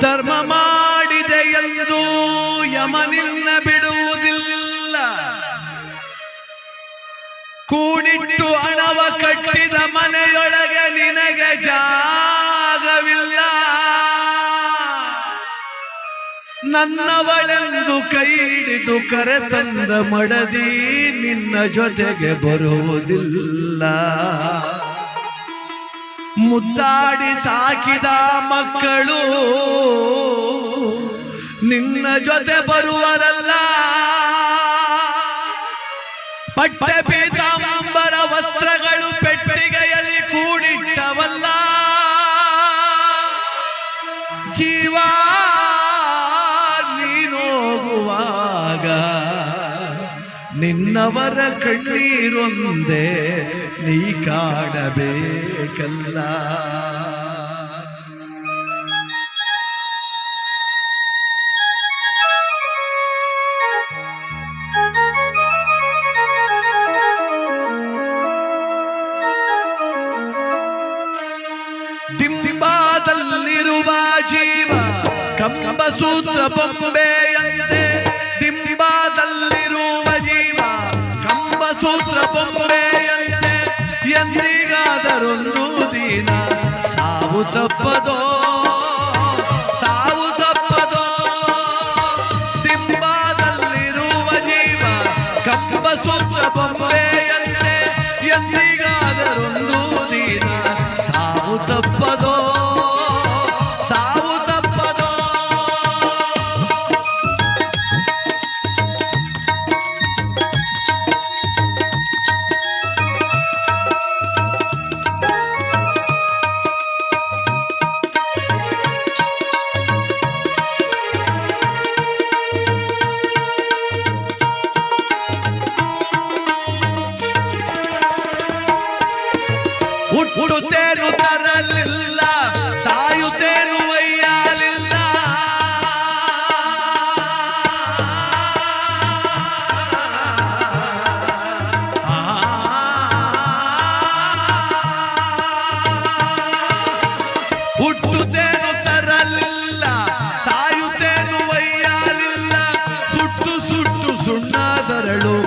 ಧರ್ಮ ಮಾಡಿದೆ ಎಂದು ಯಮನಿನ್ನ ಬಿಡುವುದಿಲ್ಲ. ಕೂಡಿಟ್ಟು ಹಣವ ಕಟ್ಟಿದ ಮನೆಯೊಳಗೆ ನಿನಗೆ ಜಾಗವಿಲ್ಲ. ನನ್ನವಳೆಂದು ಕೈ ಹಿಡಿದು ಕರೆತಂದ ಮಡದಿ ನಿನ್ನ ಜೊತೆಗೆ ಬರುವುದಿಲ್ಲ. ಮುದ್ದಾಡಿ ಸಾಕಿದ ಮಕ್ಕಳು ನಿನ್ನ ಜೊತೆ ಬರುವರಲ್ಲ. ಪಟ್ಟೆ ಪೀತಾಂಬರ ವಸ್ತ್ರಗಳು ಪೆಟ್ಟಿಗೆಯಲ್ಲಿ ಕೂಡಿಟ್ಟವಲ್ಲ. ಜೀವ ನೀನೋಗುವಾಗ ನಿನ್ನವರ ಕಣ್ಣೀರೊಂದೇ ನೀ ಕಾಡಬೇಕಲ್ಲ. ದಿಂಬಾದಲ್ಲಿರುವ ಜೀವ ಕಂಬಸೂತ್ರ ಬೊಂಬೆಯಂತೆ. ದಿಂಬಾದಲ್ಲಿರುವ ಜೀವ ಕಂಬಸೂತ್ರ ಬೊಂಬೆಯಂತೆ. ಎಂದಿಗಾದರೊಂದು ದಿನ ಸಾವು ತಪ್ಪದೋ, ಸಾವು ತಪ್ಪದೋ. ದಿಂಬಾದಲ್ಲಿರುವ ಜೀವ ಕಂಬಸೂತ್ರ ಬೊಂಬೆಯಂತೆ. ಎಂದಿಗಾದರೊಂದು ದಿನ ಸಾವು ತಪ್ಪದೋ, ಸಾವು ತಪ್ಪದೋ. ಹುಟ್ಟುತ್ತೇನು ತರಲಿಲ್ಲ, ಸಾಯುತ್ತೇನು ಒಯ್ಯಲಿಲ್ಲ. ಹುಟ್ಟುತ್ತೇನು ತರಲಿಲ್ಲ, ಸಾಯುತ್ತೇನು ಒಯ್ಯಲಿಲ್ಲ. ಸುಟ್ಟು ಸುಟ್ಟು ಸುಣ್ಣದರಳು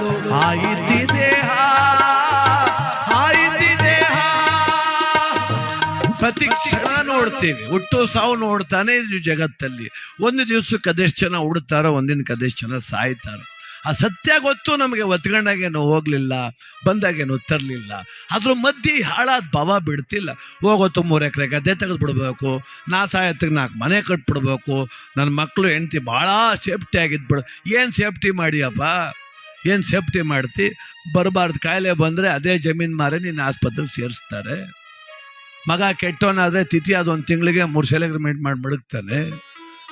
ಆಯಿತಿದೆ ಪ್ರತಿ ಕ್ಷಣ ನೋಡ್ತೀವಿ. ಹುಟ್ಟು ಸಾವು ನೋಡ್ತಾನೆ ಇದು ಜಗತ್ತಲ್ಲಿ. ಒಂದು ದಿವಸಕ್ಕೆ ಅದೆಷ್ಟು ಜನ ಹುಡ್ತಾರೋ, ಒಂದಿನಕ್ಕೆ ಅದೆಷ್ಟು ಜನ ಸಾಯ್ತಾರೋ. ಆ ಸತ್ಯ ಗೊತ್ತು ನಮಗೆ. ಒತ್ಕೊಂಡಾಗೇನು ಹೋಗ್ಲಿಲ್ಲ, ಬಂದಾಗೇನು ತರಲಿಲ್ಲ. ಅದ್ರ ಮಧ್ಯೆ ಹಾಳಾದ ಭಾವ ಬಿಡ್ತಿಲ್ಲ. ಹೋಗೋತ್ತು 3 ಎಕರೆ ಗದ್ದೆ ತೆಗೆದು ಬಿಡ್ಬೇಕು, ನಾ ಸಾಯತ್ತಿಗೆ 4 ಮನೆ ಕಟ್ಬಿಡ್ಬೇಕು, ನನ್ನ ಮಕ್ಕಳು ಹೆಂಡ್ತಿ ಭಾಳ ಸೇಫ್ಟಿ ಆಗಿದ್ಬಿಡು. ಏನು ಸೇಫ್ಟಿ ಮಾಡಿಯಪ್ಪ, ಏನು ಸೇಫ್ಟಿ ಮಾಡ್ತಿ? ಬರಬಾರ್ದು ಕಾಯಿಲೆ ಬಂದರೆ ಅದೇ ಜಮೀನು ಮಾರಿ ನಿನ್ನ ಆಸ್ಪತ್ರೆಗೆ ಸೇರಿಸ್ತಾರೆ. ಮಗ ಕೆಟ್ಟವನಾದರೆ ತಿಥಿ ಅದು 1 ತಿಂಗಳಿಗೆ 3 ಸಲ ಅಗ್ರಿಮೆಂಟ್ ಮಾಡಿ ಮಡಗ್ತಾನೆ.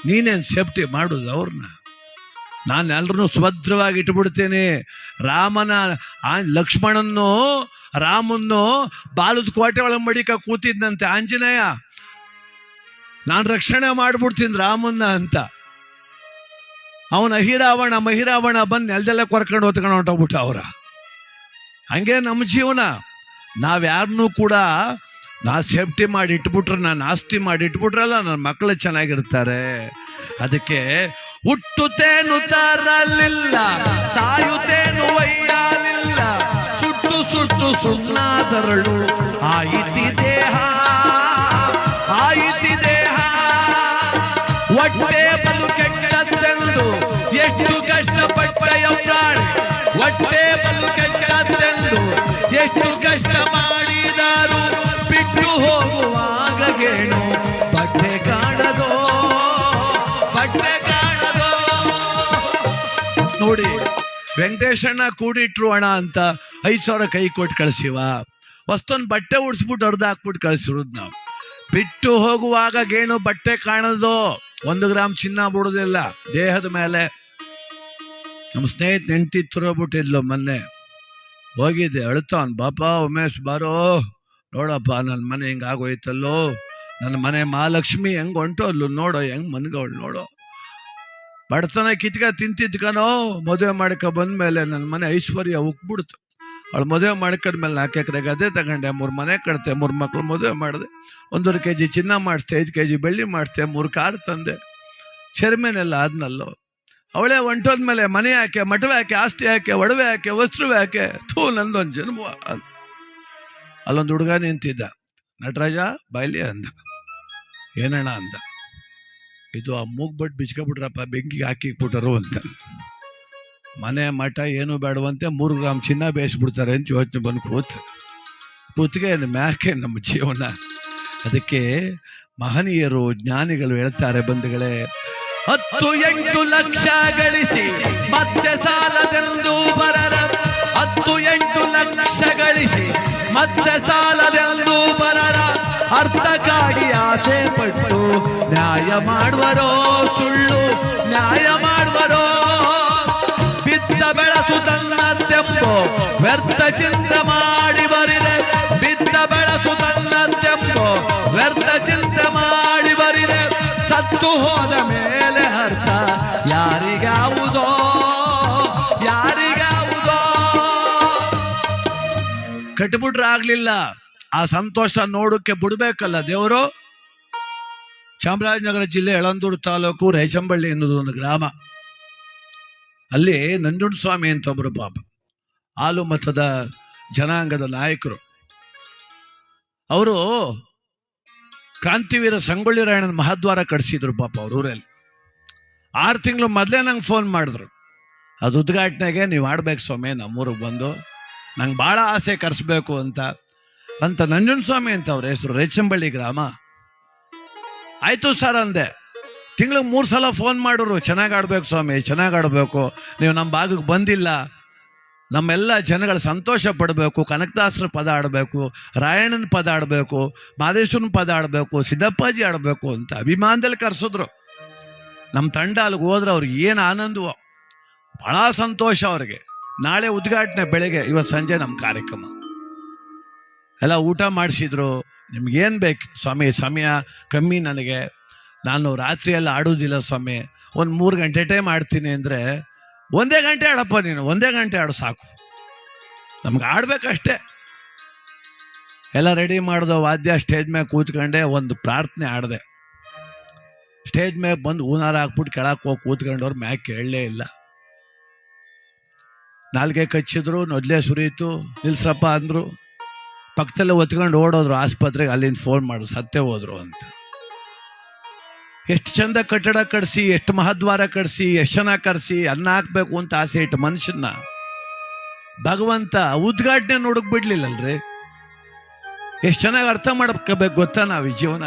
ನೀನೇನು ಸೇಫ್ಟಿ ಮಾಡೋದು ಅವ್ರನ್ನ? ನಾನು ಎಲ್ಲರನ್ನೂ ಸುಭದ್ರವಾಗಿ ಇಟ್ಬಿಡ್ತೀನಿ. ಲಕ್ಷ್ಮಣನ್ನು ರಾಮನ್ನು ಬಾಲದ ಕೋಟೆ ಒಳಗೆ ಮಡಿಕ ಕೂತಿದ್ನಂತೆ ಆಂಜನೇಯ. ನಾನು ರಕ್ಷಣೆ ಮಾಡ್ಬಿಡ್ತೀನಿ ರಾಮನ್ನ ಅಂತ. ಅವನ ಮಹಿರಾವಣ ಬಂದು ನೆಲದೆಲ್ಲ ಕೊರ್ಕೊಂಡು ಹೊತ್ಕೊಂಡು ಹೊಂಟೋಗ್ಬಿಟ್ಟ ಅವರ. ಹಂಗೆ ನಮ್ಮ ಜೀವನ. ನಾವ್ಯಾರನ್ನೂ ಕೂಡ ಸೇಫ್ಟಿ ಮಾಡಿ ಇಟ್ಬಿಟ್ರೆ, ನಾನು ಆಸ್ತಿ ಮಾಡಿ ಇಟ್ಬಿಟ್ರಲ್ಲ, ನನ್ನ ಮಕ್ಕಳು ಚೆನ್ನಾಗಿರ್ತಾರೆ. ಅದಕ್ಕೆ ಹುಟ್ಟುತ್ತೇನು ತರಲಿಲ್ಲ, ಸಾಯುತ್ತೇನು ಒಯ್ಯಲಿಲ್ಲ. ಸುಟ್ಟು ಸುಟ್ಟು ಸುಣ್ಣದರಳು ಆಯಿತಿ ದೇಹ, ಆಯಿತಿ ದೇಹ. ಹೊಟ್ಟೆ ಬಲು ಕೆಟ್ಟದ್ದೆಂದು ಎಷ್ಟು ಕಷ್ಟಪಟ್ಟೆಯ ಪ್ರಾಣಿ. ಹೊಟ್ಟೆ ಬಲು ಕೆಟ್ಟದ್ದೆಂದು ಎಷ್ಟು ಕಷ್ಟ ಮಾಡಿದರು. ಬಿಟ್ಟು ಹೋಗುವಾಗ ಗೇಣು ಬಟ್ಟೆ ಕಾಣದೋ, ಬಟ್ಟೆ ಕಾಣದೋ. ನೋಡಿ, ವೆಂಕಟೇಶಣ್ಣ ಕೂಡಿಟ್ರು ಹಣ ಅಂತ 5,000 ಕೈ ಕೊಟ್ಟು ಕಳಿಸಿವ. ವಸ್ತೊಂದು ಬಟ್ಟೆ ಉಡ್ಸ್ಬಿಟ್ಟು ಅರ್ಧ ಹಾಕ್ಬಿಟ್ಟು ಕಳಿಸಿರೋದು ನಾವು. ಬಿಟ್ಟು ಹೋಗುವಾಗ ಗೇಣು ಬಟ್ಟೆ ಕಾಣದೋ. 1 ಗ್ರಾಮ್ ಚಿನ್ನ ಬಿಡೋದಿಲ್ಲ ದೇಹದ ಮೇಲೆ. ನಮ್ಮ ಸ್ನೇಹಿತ ಹೆಂಡತಿ ತುರೋಗ್ಬಿಟ್ಟಿದ್ಲು ಮೊನ್ನೆ. ಹೋಗಿದ್ದೆ, ಅಳ್ತಾವನ್, ಬಾಪ ಉಮೇಶ್ ಬಾರೋ, ನೋಡಪ್ಪ ನನ್ನ ಮನೆ ಹಿಂಗೆ ಆಗೋಯ್ತಲ್ಲೋ, ನನ್ನ ಮನೆ ಮಹಾಲಕ್ಷ್ಮಿ ಹೆಂಗೆ ಹೊಂಟೋದ್ಲು ನೋಡೋ, ಹೆಂಗೆ ಮನ್ಗವಳು ನೋಡೋ. ಬಡತನ ಕಿತ್ಕ ತಿಂತಿದ್ಕನೋ, ಮದುವೆ ಮಾಡ್ಕೊ ಬಂದ್ಮೇಲೆ ನನ್ನ ಮನೆ ಐಶ್ವರ್ಯ ಉಕ್ಬಿಡ್ತು. ಅವಳು ಮದುವೆ ಮಾಡ್ಕೊಂಡ್ಮೇಲೆ 4 ಎಕರೆ ಗದ್ದೆ ತಗೊಂಡೆ, 3 ಮನೆ ಕಟ್ತೆ, 3 ಮಕ್ಳು ಮದುವೆ ಮಾಡಿದೆ, 1.5 kg ಚಿನ್ನ ಮಾಡಿಸ್ದೆ, 5 kg ಬೆಳ್ಳಿ ಮಾಡಿಸ್ದೆ, 3 ಕಾರ್ ತಂದೆ, ಚೇರ್ಮನ್ ಆದ್ನಲ್ಲೋ. ಅವಳೇ ಹೊಂಟೋದ್ಮೇಲೆ ಮನೆ ಯಾಕೆ, ಮಠವೇ ಯಾಕೆ, ಆಸ್ತಿ ಯಾಕೆ, ಒಡವೆ ಯಾಕೆ, ವಸ್ತ್ರವೇ ಯಾಕೆ, ನಂದೊಂದು ಜನ್ಮ. ಅಲ್ಲೊಂದು ಹುಡುಗ ನಿಂತಿದ್ದ, ನಟರಾಜ ಬಾಯ್ಲಿ ಅಂದ. ಏನಣ್ಣ ಅಂದ. ಇದು ಆ ಮೂಗ್ಬಟ್ಟು ಬಿಚ್ಕೊಬಿಟ್ರಪ್ಪ, ಬೆಂಕಿಗೆ ಹಾಕಿಬಿಟ್ಟರು ಅಂತ. ಮನೆ ಮಠ ಏನು ಬೇಡವಂತೆ, 3 ಗ್ರಾಮ್ ಚಿನ್ನ ಬೇಯಿಸ್ಬಿಡ್ತಾರೆ ಅಂತ ಯೋಚನೆ ಬಂದು ಕೂತ್ಗೆ ಮ್ಯಾಕೆ ನಮ್ಮ ಜೀವನ. ಅದಕ್ಕೆ ಮಹನೀಯರು ಜ್ಞಾನಿಗಳು ಹೇಳ್ತಾರೆ ಬಂಧುಗಳೇ, 10-8 ಲಕ್ಷ ಗಳಿಸಿ ಮತ್ತೆ ಸಾಲದೆಂದು ಬರರ, 10-8 ಲಕ್ಷ ಗಳಿಸಿ ಮತ್ತೆ ಸಾಲದೆಂದು ಬರರ, ಅರ್ಥಕ್ಕಾಗಿ ಆಸೆ ಪಟ್ಟು ನ್ಯಾಯ ಮಾಡುವರೋ, ಸುಳ್ಳು ನ್ಯಾಯ ಮಾಡುವರೋ, ಬಿದ್ದ ಬೆಳಸು ತನ್ನದ್ದೆಂಬೋ ವ್ಯರ್ಥ ಚಿಂತೆ ಮಾಡಿ ಬರಿದೆ, ಬಿದ್ದ ಬೆಳಸು ತನ್ನದ್ದೆಂಬೋ ವ್ಯರ್ಥ ಚಿಂತೆ ಮಾಡಿ ಬರಿದೆ, ಸತ್ತು ಹೋದ ಮೇಲೆ ಅರ್ಥ ಯಾರಿಗಾವುದೋ, ಯಾರಿಗಾವುದೋ. ಕಟ್ಬಿಟ್ರೆ ಆಗ್ಲಿಲ್ಲ, ಆ ಸಂತೋಷ ನೋಡಕ್ಕೆ ಬಿಡ್ಬೇಕಲ್ಲ ದೇವರು. ಚಾಮರಾಜನಗರ ಜಿಲ್ಲೆ ಯಳಂದೂರು ತಾಲೂಕು ರೇಚಂಬಳ್ಳಿ ಎನ್ನುವುದು ಒಂದು ಗ್ರಾಮ. ಅಲ್ಲಿ ನಂಜುಂಡಸ್ವಾಮಿ ಅಂತ ಒಬ್ಬರು ಪಾಪ ಹಾಲು ಮತದ ಜನಾಂಗದ ನಾಯಕರು. ಅವರು ಕ್ರಾಂತಿವೀರ ಸಂಗೊಳ್ಳಿ ರಾಯಣ್ಣನ ಮಹಾದ್ವಾರ ಕಟ್ಸಿದ್ರು ಪಾಪ ಅವ್ರ ಊರಲ್ಲಿ. 6 ತಿಂಗಳು ಮೊದಲೇ ನಂಗೆ ಫೋನ್ ಮಾಡಿದ್ರು, ಅದು ಉದ್ಘಾಟನೆಗೆ ನೀವು ಆಡ್ಬೇಕು ಸ್ವಾಮಿ, ನಮ್ಮೂರಿಗೆ ಬಂದು ನಂಗೆ ಭಾಳ ಆಸೆ ಕರೆಸ್ಬೇಕು ಅಂತ ನಂಜುಂಡಸ್ವಾಮಿ ಅಂತ ಅವ್ರ ಹೆಸರು, ರೇಚಂಬಳ್ಳಿ ಗ್ರಾಮ. ಆಯ್ತು ಸರ್ ಅಂದೆ. ತಿಂಗಳಿಗೆ 3 ಸಲ ಫೋನ್ ಮಾಡಿದ್ರು, ಚೆನ್ನಾಗಿ ಆಡ್ಬೇಕು ಸ್ವಾಮಿ, ಚೆನ್ನಾಗಿ ಆಡಬೇಕು, ನೀವು ನಮ್ಮ ಭಾಗಕ್ಕೆ ಬಂದಿಲ್ಲ, ನಮ್ಮೆಲ್ಲ ಜನಗಳ ಸಂತೋಷ ಪಡಬೇಕು, ಕನಕದಾಸರ ಪದ ಆಡಬೇಕು, ರಾಯಣ್ಣನ ಪದ ಆಡಬೇಕು, ಮಾದೇಶ್ವರನ ಪದ ಆಡಬೇಕು, ಸಿದ್ದಪ್ಪಾಜಿ ಆಡಬೇಕು ಅಂತ ಅಭಿಮಾನದಲ್ಲಿ ಕರೆಸಿದ್ರು. ನಮ್ಮ ತಂಡ ಅಲ್ಲಿಗೆ ಹೋದ್ರೆ ಅವ್ರಿಗೆ ಏನು ಆನಂದವೋ, ಭಾಳ ಸಂತೋಷ ಅವ್ರಿಗೆ. ನಾಳೆ ಉದ್ಘಾಟನೆ ಬೆಳಗ್ಗೆ, ಇವತ್ತು ಸಂಜೆ ನಮ್ಮ ಕಾರ್ಯಕ್ರಮ. ಎಲ್ಲ ಊಟ ಮಾಡಿಸಿದ್ರು. ನಿಮ್ಗೇನು ಬೇಕು ಸ್ವಾಮಿ, ಸಮಯ ಕಮ್ಮಿ ನನಗೆ, ನಾನು ರಾತ್ರಿ ಎಲ್ಲ ಆಡೋದಿಲ್ಲ ಸ್ವಾಮಿ, ಒಂದು 3 ಗಂಟೆ ಟೈಮ್ ಆಡ್ತೀನಿ ಅಂದರೆ, 1 ಗಂಟೆ ಆಡಪ್ಪ ನೀನು, 1 ಗಂಟೆ ಆಡು ಸಾಕು, ನಮ್ಗೆ ಆಡ್ಬೇಕಷ್ಟೇ. ಎಲ್ಲ ರೆಡಿ ಮಾಡ್ದೋ, ವಾದ್ಯ ಸ್ಟೇಜ್ ಮೇಲೆ ಕೂತ್ಕೊಂಡೆ, ಒಂದು ಪ್ರಾರ್ಥನೆ ಆಡಿದೆ. ಸ್ಟೇಜ್ ಮೇಲೆ ಬಂದು ಹೂನಾರ ಹಾಕ್ಬಿಟ್ಟು ಕೆಳಕ್ಕೆ ಹೋಗಿ ಕೂತ್ಕೊಂಡವ್ರು ಮ್ಯಾಕ್ ಕೇಳಲೇ ಇಲ್ಲ. ನಾಲ್ಗೆ ಕಚ್ಚಿದ್ರು, ನೊದ್ಲೆ ಸುರಿಯಿತು, ನಿಲ್ಸಪ್ಪ ಅಂದರು. ಪಕ್ಕದಲ್ಲೇ ಒತ್ಕೊಂಡು ಓಡೋದ್ರು ಆಸ್ಪತ್ರೆಗೆ, ಅಲ್ಲಿಂದ ಫೋನ್ ಮಾಡಿದ್ರು ಸತ್ತೇ ಹೋದ್ರು ಅಂತ. ಎಷ್ಟು ಚಂದ ಕಟ್ಟಡ ಕಟ್ಸಿ, ಎಷ್ಟು ಮಹದ್ವಾರ ಕಟ್ಸಿ, ಎಷ್ಟು ಚೆನ್ನಾಗಿ ಕರೆಸಿ ಅನ್ನ ಹಾಕ್ಬೇಕು ಅಂತ ಆಸೆ ಇಟ್ಟು ಮನುಷ್ಯನ ಭಗವಂತ ಉದ್ಘಾಟನೆ ನೋಡಕ್ ಬಿಡ್ಲಿಲ್ಲಲ್ರಿ. ಎಷ್ಟು ಚೆನ್ನಾಗಿ ಅರ್ಥ ಮಾಡ್ಕೋಬೇಕು ಗೊತ್ತಾ ನಾವು ಈ ಜೀವನ.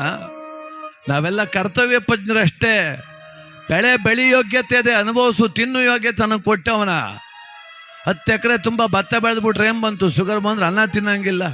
ನಾವೆಲ್ಲ ಕರ್ತವ್ಯ ಪಜ್ಞರಷ್ಟೇ. ಬೆಳಿ ಯೋಗ್ಯತೆ ಇದೆ, ಅನುಭವಿಸು, ತಿನ್ನು ಯೋಗ್ಯತೆ ನನಗೆ ಕೊಟ್ಟವನ. 10 ಎಕರೆ ತುಂಬ ಭತ್ತ ಬೆಳೆದ್ಬಿಟ್ರೆ ಏನ್ ಬಂತು, ಶುಗರ್ ಬಂದ್ರೆ ಅನ್ನ ತಿನ್ನಂಗಿಲ್ಲ.